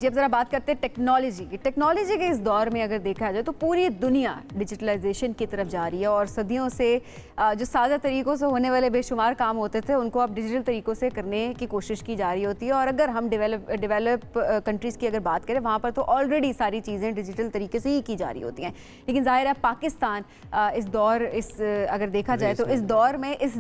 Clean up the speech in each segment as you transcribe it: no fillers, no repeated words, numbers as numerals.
जब ज़रा बात करते हैं टेक्नोलॉजी के इस दौर में अगर देखा जाए तो पूरी दुनिया डिजिटलाइजेशन की तरफ जा रही है और सदियों से जो सादा तरीक़ों से होने वाले बेशुमार काम होते थे उनको अब डिजिटल तरीक़ों से करने की कोशिश की जा रही होती है। और अगर हम डेवलप कंट्रीज़ की अगर बात करें वहाँ पर तो ऑलरेडी सारी चीज़ें डिजिटल तरीके से ही की जा रही होती हैं। लेकिन ज़ाहिर है पाकिस्तान अगर देखा जाए तो इस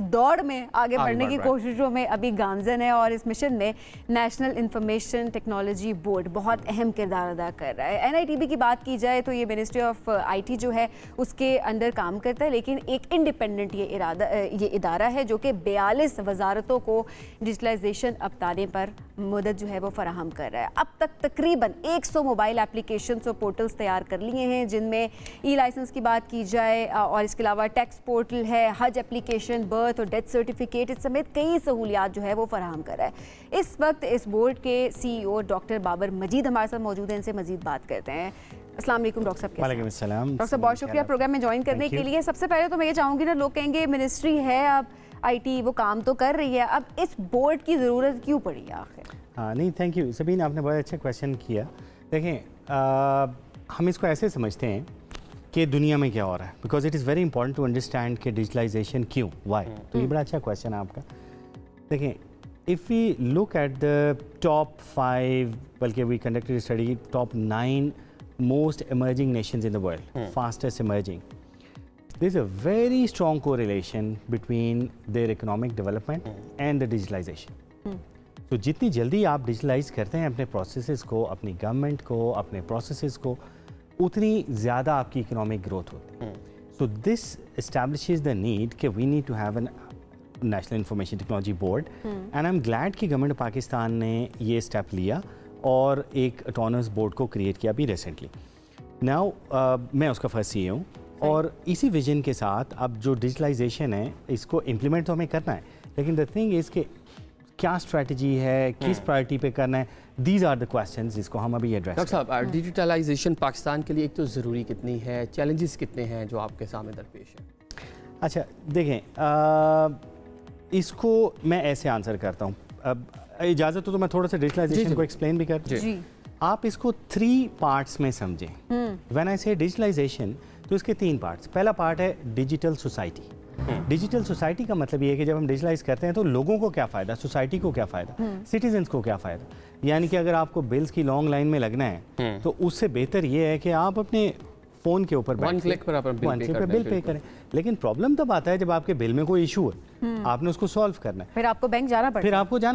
दौड़ में आगे बढ़ने की कोशिशों में अभी गामज़न है और इस मिशन में नेशनल इंफॉर्मेशन टेक्नोलॉजी बोर्ड बहुत अहम किरदार अदा कर रहा है। NITB की बात की जाए तो ये मिनिस्ट्री ऑफ IT जो है उसके अंदर काम करता है, लेकिन एक इंडिपेंडेंट ये इदारा है जो कि 42 वजारतों को डिजिटलाइजेशन अपनाने पर मदद जो है वो फराहम कर रहा है। अब तक तकरीबन 100 मोबाइल एप्लीकेशंस और पोर्टल्स तैयार कर लिए हैं, जिनमें E-लाइसेंस की बात की जाए और इसके अलावा टैक्स पोर्टल है, हज एप्लीकेशन, बर्थ और डेथ सर्टिफिकेट समेत कई सहूलियात जो है वो फराहम कर रहा है। इस वक्त इस बोर्ड के CEO डॉक्टर बाबर मजीद हमारे साथ मौजूद हैं, इनसे मजीद बात करते हैं। अस्सलाम वालेकुम डॉक्टर साहब। वालेकुम सलाम। डॉक्टर साहब बहुत शुक्रिया प्रोग्राम में ज्वाइन करने के लिए। सबसे पहले तो मैं ये चाहूँगी ना, लोग कहेंगे मिनिस्ट्री है अब IT वो काम तो कर रही है, अब इस बोर्ड की ज़रूरत क्यों पड़ी है आखिर? हाँ नहीं, थैंक यू सबीन, आपने बहुत अच्छा क्वेश्चन किया। देखें हम इसको ऐसे समझते हैं कि दुनिया में क्या हो रहा है, because it is very important to understand कि डिजिटलाइजेशन क्यों, वाई। तो ये बड़ा अच्छा क्वेश्चन है आपका। देखें, if we look at the top 5, बल्कि we conducted a study, top 9 most emerging nations in the world, fastest emerging, there's a very strong correlation between their economic development and the digitalization. तो जितनी जल्दी आप digitalise करते हैं अपने processes को, अपनी गवर्नमेंट को, अपने प्रोसेसेस को, उतनी ज़्यादा आपकी इकोनॉमिक ग्रोथ होती है। So this establishes the need कि we need to have an national information technology board, and I am glad कि गवर्नमेंट पाकिस्तान ने ये स्टेप लिया और एक ऑटोनमस बोर्ड को क्रिएट किया अभी रिसेंटली। नाउ मैं उसका फर्स्ट CEO हूँ और इसी विजन के साथ अब जो डिजिटलाइजेशन है इसको इम्प्लीमेंट तो हमें करना है, लेकिन द थिंग इज़ कि क्या स्ट्रैटेजी है, किस प्रायोरिटी पे करना है, दीज आर द क्वेश्चंस जिसको हम अभी एड्रेस। डॉक्टर साहब, डिजिटलाइजेशन पाकिस्तान के लिए एक तो ज़रूरी कितनी है, चैलेंजेस कितने हैं जो आपके सामने दरपेश हैं? अच्छा देखें, इसको मैं ऐसे आंसर करता हूँ। अब इजाज़त हो तो मैं थोड़ा सा डिजिटलाइजेशन को एक्सप्लेन भी कर। आप इसको 3 पार्ट्स में समझें। व्हेन आई से डिजिटलाइजेशन तो इसके 3 पार्ट्स। पहला पार्ट है डिजिटल सोसाइटी। डिजिटल सोसाइटी का मतलब ये है कि जब हम डिजिटलाइज करते हैं तो लोगों को क्या फ़ायदा, सोसाइटी को क्या फ़ायदा, सिटीजन्स को क्या फ़ायदा। यानी कि अगर आपको बिल्स की लॉन्ग लाइन में लगना है तो उससे बेहतर ये है कि आप अपने फ़ोन के ऊपर वन क्लिक पर बिल पे करें। लेकिन प्रॉब्लम तब आता है जब आपके बिल में कोई इशू है, आपने उसको सॉल्व करना है, फिर आपको बैंक जाना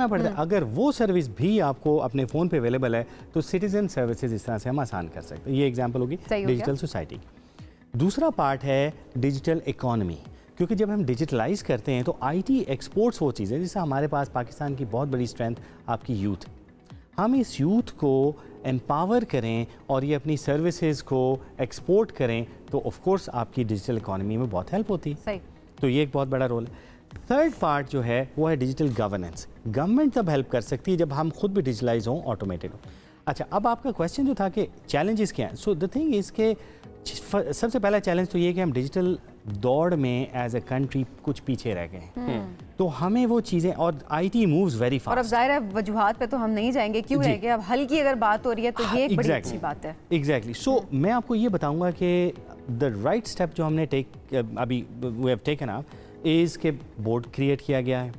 पड़ता है। अगर वो सर्विस भी आपको अपने फ़ोन पे अवेलेबल है तो सिटीजन सर्विसेज इस तरह से हम आसान कर सकते हैं। ये एग्जांपल होगी डिजिटल सोसाइटी। दूसरा पार्ट है डिजिटल इकोनॉमी, क्योंकि जब हम डिजिटलाइज करते हैं तो IT एक्सपोर्ट्स वो चीज़ है जैसे हमारे पास पाकिस्तान की बहुत बड़ी स्ट्रेंथ आपकी यूथ। हम इस यूथ को एम्पावर करें और ये अपनी सर्विसेज को एक्सपोर्ट करें तो ऑफ कोर्स आपकी डिजिटल इकोनॉमी में बहुत हेल्प होती है। तो ये एक बहुत बड़ा रोल है। थर्ड पार्ट जो है वो है डिजिटल गवर्नेंस। गवर्नमेंट तब हेल्प कर सकती है जब हम खुद भी डिजिटलाइज हों, ऑटोमेटेड हों। अच्छा, अब आपका क्वेश्चन जो था कि चैलेंजेस क्या हैं, सो द थिंग इज़ के सबसे पहला चैलेंज तो ये है कि हम डिजिटल दौड़ में एज ए कंट्री कुछ पीछे रह गए। तो हमें वो चीज़ें, और IT मूव्स वेरी फास्ट। और अब जाहिर है वजूहात पे तो हम नहीं जाएंगे, क्यों है कि अब हल की अगर बात हो रही है तो ये एक बड़ी अच्छी बात है। एग्जैक्टली। सो मैं आपको ये बताऊंगा कि द राइट स्टेप जो हमने अभी we have taken up is के बोर्ड क्रिएट किया गया है।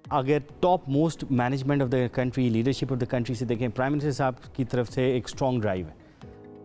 अगर top most management of the country, leadership of the country से देखें, प्राइम मिनिस्टर साहब की तरफ से एक स्ट्रॉन्ग ड्राइव है।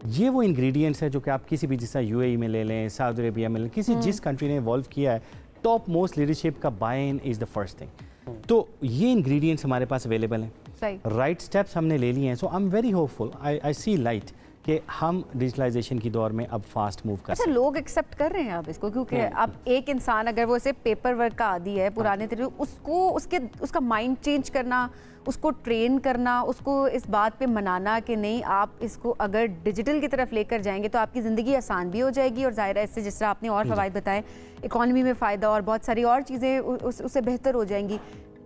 ये वो इंग्रेडिएंट्स है जो कि आप किसी भी, जैसा UAE में ले लें, सऊदी अरेबिया में ले लें, किसी जिस कंट्री ने इवॉल्व किया है, टॉप मोस्ट लीडरशिप का buy in is the first thing. तो ये इंग्रेडिएंट्स हमारे पास अवेलेबल हैं, राइट स्टेप्स हमने ले लिए हैं। So I am very hopeful, I see light कि हम डिजिटलाइजेशन की दौर में अब फास्ट मूव कर सकते हैं। लोग एक्सेप्ट कर रहे हैं अब इसको, क्योंकि अब एक इंसान अगर वो सिर्फ पेपर वर्क का आदी है, पुराने तरीके, उसको उसका माइंड चेंज करना, उसको ट्रेन करना, उसको इस बात पे मनाना कि नहीं आप इसको अगर डिजिटल की तरफ लेकर जाएंगे तो आपकी ज़िंदगी आसान भी हो जाएगी और ज़ाहिर है इससे, जिस तरह आपने और फ़वाइद बताएं, इकॉनमी में फ़ायदा और बहुत सारी और चीज़ें उससे बेहतर हो जाएंगी।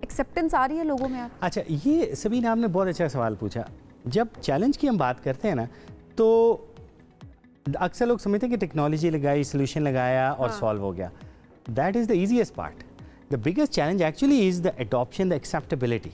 एक्सेप्टेंस आ रही है लोगों में आप? अच्छा, ये सबीना आपने बहुत अच्छा सवाल पूछा। जब चैलेंज की हम बात करते हैं ना तो अक्सर लोग समझते हैं कि टेक्नोलॉजी लगाई, सोल्यूशन लगाया और सॉल्व हो गया। That is the easiest part. The biggest challenge actually is the adoption, the acceptability.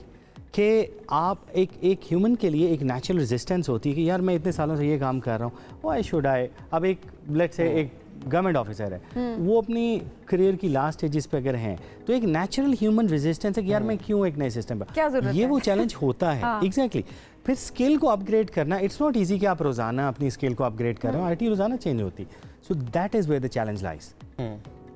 कि आप एक ह्यूमन के लिए एक नेचुरल रेजिस्टेंस होती है कि यार मैं इतने सालों से ये काम कर रहा हूँ, व्हाई शुड आई। अब एक लेट्स से एक गवर्नमेंट ऑफिसर है, वो अपनी करियर की लास्ट स्टेजेस पे अगर हैं, तो एक नेचुरल ह्यूमन रेजिस्टेंस है कि यार मैं क्यों एक नए सिस्टम पर, ये वो चैलेंज होता है। एग्जैक्टली फिर स्किल को अपग्रेड करना, इट्स नॉट ईजी कि आप रोजाना अपनी स्किल को अपग्रेड कर रहे हो, IT रोजाना चेंज होती। So that is where the challenge lies.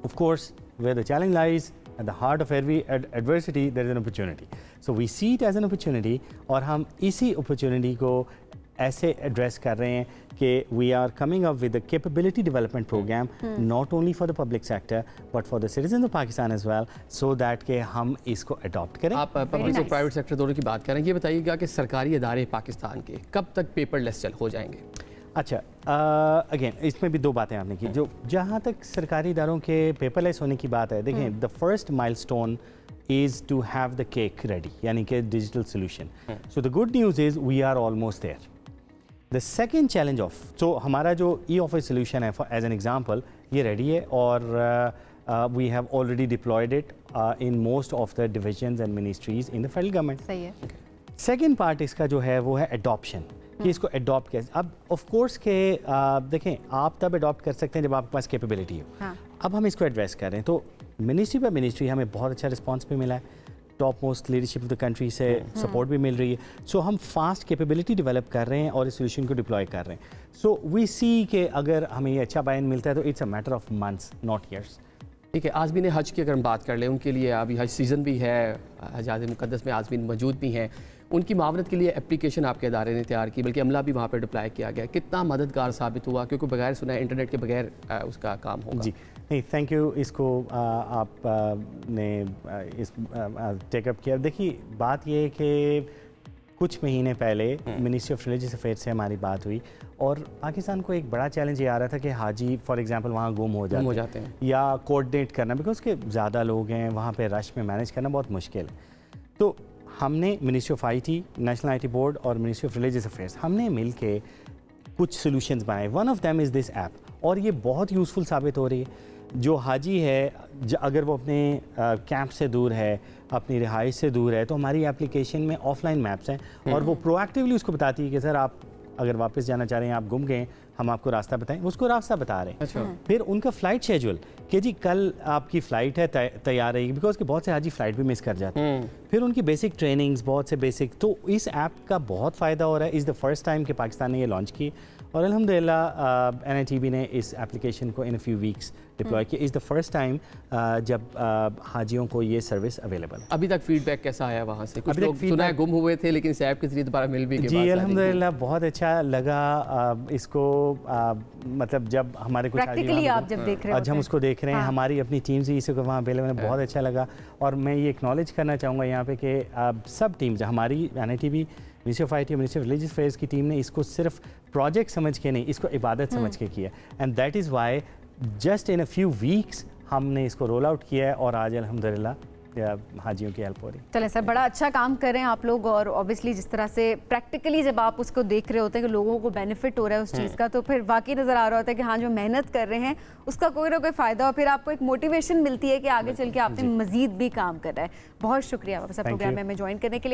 Of course where the challenge lies at the heart of every adversity there is an opportunity, so we see it as an opportunity और हम इसी opportunity को ऐसे address कर रहे हैं कि we are coming up with a capability development program not only for the public sector but for the citizens of Pakistan as well, so that कि हम इसको adopt करें। आप पब्लिक और प्राइवेट सेक्टर दोनों की बात करें, ये बताइएगा कि सरकारी इदारे पाकिस्तान के कब तक पेपरलेस हो जाएंगे? अच्छा, अगेन इसमें भी दो बातें आपने की। जो जहाँ तक सरकारी इदारों के पेपरलेस होने की बात है, देखें the first milestone is to have the cake ready, यानी कि digital solution. So the good news is we are almost there. The second challenge so हमारा जो E-ऑफिस सोल्यूशन है एज एन एग्जाम्पल, ये रेडी है और we have already deployed it in most of the divisions and ministries in the federal government. सही है। Second part इसका जो है वो है एडॉप्शन, कि इसको अडॉप्ट कैसे। अब ऑफ कोर्स के देखें, आप तब अडॉप्ट कर सकते हैं जब आपके पास कैपेबिलिटी हो। हाँ। अब हम इसको एड्रेस कर रहे हैं, तो मिनिस्ट्री बाय मिनिस्ट्री हमें बहुत अच्छा रिस्पांस भी मिला है, top most leadership of the country से सपोर्ट भी मिल रही है। सो हम फास्ट कैपेबिलिटी डेवलप कर रहे हैं और इस सोल्यूशन को डिप्लॉय कर रहे हैं। सो वी सी कि अगर हमें ये अच्छा बायन मिलता है तो it's a matter of months not years. ठीक है, आज़मीन हज की अगर हम बात कर लें, उनके लिए अभी हज सीज़न भी है, हजाज मुक़द्दस में आज़मीन मौजूद भी हैं, उनकी मावनत के लिए एप्लीकेशन आपके इदारे ने तैयार की, बल्कि अमला भी वहाँ पर डिप्लाई किया गया। कितना मददगार साबित हुआ, क्योंकि बगैर सुना है इंटरनेट के बगैर उसका काम होगा? जी नहीं, थैंक यू, इसको आपने इस टेकअप किया। देखिए बात ये है कि कुछ महीने पहले मिनिस्ट्री ऑफ रिलीजियस अफेयर्स से हमारी बात हुई और पाकिस्तान को एक बड़ा चैलेंज ये आ रहा था कि हाजी फॉर एग्जांपल वहाँ गुम हो जाते हैं या कोऑर्डिनेट करना, बिकॉज के ज़्यादा लोग हैं वहाँ पे, रश में मैनेज करना बहुत मुश्किल है। तो हमने ministry of IT, national IT board और मिनिस्ट्री ऑफ रिलीजियस अफेयर्स हमने मिल के कुछ सोल्यूशंस बनाए। One of them is this app, और ये बहुत यूज़फुल साबित हो रही है। जो हाजी है अगर वो अपने कैंप से दूर है, अपनी रिहाइश से दूर है, तो हमारी एप्लीकेशन में ऑफलाइन मैप्स हैं और वो प्रोएक्टिवली उसको बताती है कि सर आप अगर वापस जाना चाह रहे हैं, आप गुम गए, हम आपको रास्ता बताएं, उसको रास्ता बता रहे हैं। अच्छा। फिर उनका फ़्लाइट शेड्यूल कि जी कल आपकी फ़्लाइट है तैयार रहेगी, बिकॉज के बहुत से हाजी फ़्लाइट भी मिस कर जाते हैं। फिर उनकी बेसिक ट्रेनिंग्स, बहुत से बेसिक, तो इस ऐप का बहुत फ़ायदा हो रहा है। इज़ द फर्स्ट टाइम कि पाकिस्तान ने ये लॉन्च की और अल्हम्दुलिल्लाह NITB ने इस एप्लीकेशन को इन फ्यू वीक्स डिप्लॉय किया। इज़ द फर्स्ट टाइम जब हाजियों को ये सर्विस अवेलेबल है। अभी तक फीडबैक कैसा आया वहाँ से? कुछ लोग सुना है गुम हुए थे, लेकिन इस ऐप के जरिए दोबारा मिल भी गए। जी अल्हम्दुलिल्लाह बहुत अच्छा लगा इसको, मतलब जब हमारे कुछ प्रैक्टिकली आप जब देख रहे हैं, आज हम उसको देख रहे हैं, हमारी अपनी टीम से इसको वहाँ अवेलेबल है, बहुत अच्छा लगा। और मैं ये एक्नॉलेज करना चाहूँगा यहाँ पे कि सब टीम्स, हमारी NITB, ministry of IT, ministry of religious affairs की टीम ने इसको सिर्फ प्रोजेक्ट समझ के नहीं, इसको इबादत समझ के किया। And that is why just in a few weeks हमने इसको रोल आउट किया है और आज अल्हम्दुलिल्लाह हाजियों की हेल्प हो रही है। चलें सर, बड़ा अच्छा काम कर रहे हैं आप लोग, और ऑब्वियसली जिस तरह से प्रैक्टिकली जब आप उसको देख रहे होते हैं कि लोगों को बेनिफिट हो रहा है उस चीज़ का, तो फिर वाकई नज़र आ रहा होता है कि हाँ जो मेहनत कर रहे हैं उसका कोई ना कोई फ़ायदा, और फिर आपको एक मोटिवेशन मिलती है कि आगे चल के आपने मज़ीद भी काम करना है। बहुत शुक्रिया आपका प्रोग्राम में ज्वाइन करने के लिए।